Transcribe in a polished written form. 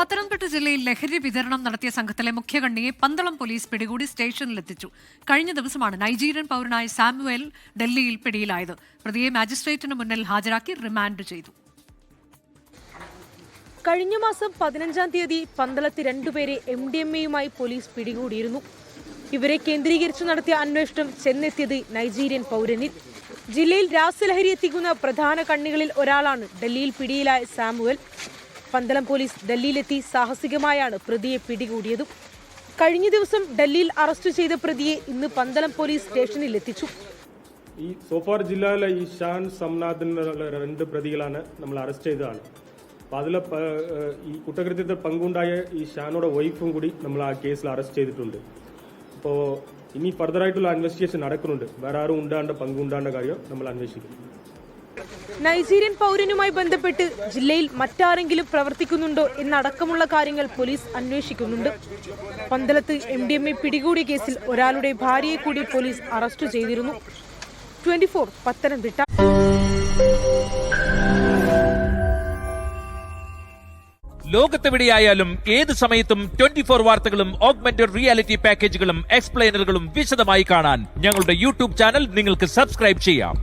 പത്തനംതിട്ട ജില്ലയിൽ ലഹരി വിതരണം നടത്തിയ സംഘത്തിലെ മുഖ്യകണ്ണിയെ പന്തളം പോലീസ് പിടികൂടി സ്റ്റേഷനിലെത്തിച്ചു. കഴിഞ്ഞ ദിവസമാണ് നൈജീരിയൻ പൗരനായ സാമുവേൽ ഡൽഹിയിൽ പിടിയിലായത്. പ്രതിയെ മാജിസ്ട്രേറ്റിന് മുന്നിൽ ഹാജരാക്കി റിമാൻഡ് ചെയ്തു. കഴിഞ്ഞ മാസം 15-ാം തീയതി പന്തളത്ത് രണ്ടുപേരെ MDMA-യുമായി പോലീസ് പിടികൂടിയിരുന്നു. ഇവരെ കേന്ദ്രീകരിച്ചു നടത്തിയ അന്വേഷണം ചെന്നെത്തിയത് നൈജീരിയൻ പൗരനിൽ. ജില്ലയിൽ രാസലഹരി എത്തിക്കുന്ന പ്രധാന കണ്ണികളിൽ ഒരാളാണ് ഡൽഹിയിൽ പിടിയിലായ സാമുവൽ. പന്തളം പോലീസ് ഡൽഹിയിലെത്തി സാഹസികമായാണ് പ്രതിയെ പിടികൂടിയത്. കഴിഞ്ഞ ദിവസം ഡൽഹിയിൽ അറസ്റ്റ് ചെയ്ത പ്രതിയെ ഇന്ന് പന്തളം പോലീസ് സ്റ്റേഷനിൽ എത്തിച്ചു. ഈ സോഫാർ ജില്ലയിലെ ഈ ഷാൻ സംനാഥ് എന്നുള്ള രണ്ട് പ്രതികളാണ് നമ്മൾ അറസ്റ്റ് ചെയ്തതാണ്. അപ്പോൾ അതിൽ ഈ കുറ്റകൃത്യത്തിൽ പങ്കുണ്ടായ ഈ ഷാനോടെ വൈഫും കൂടി നമ്മൾ ആ കേസിൽ അറസ്റ്റ് ചെയ്തിട്ടുണ്ട്. അപ്പോൾ ഇനി ഫർദറായിട്ടുള്ള ഇൻവെസ്റ്റിഗേഷൻ നടക്കുന്നുണ്ട്. വേറെ ആരും പങ്കുണ്ടാണ്ട കാര്യം നമ്മൾ അന്വേഷിക്കും. നൈജീരിയൻ പൗരനുമായി ബന്ധപ്പെട്ട് ജില്ലയിൽ മറ്റാരെങ്കിലും പ്രവർത്തിക്കുന്നുണ്ടോ എന്നടക്കമുള്ള കാര്യങ്ങൾ പോലീസ് അന്വേഷിക്കുന്നുണ്ട്. പന്തളത്ത് MDMA പിടികൂടിയ കേസിൽ ഒരാളുടെ ഭാര്യയെ കൂടി പോലീസ് അറസ്റ്റ് ചെയ്തിരുന്നു. 24 പത്തനംതിട്ട. ലോകത്തെവിടെയായാലും ഏത് സമയത്തും 24 വാർത്തകളും ഓഗ്മെന്റഡ് റിയാലിറ്റി പാക്കേജുകളും എക്സ്പ്ലെയിനറുകളും വിശദമായി കാണാൻ ഞങ്ങളുടെ യൂട്യൂബ് ചാനൽ നിങ്ങൾക്ക് സബ്സ്ക്രൈബ് ചെയ്യാം.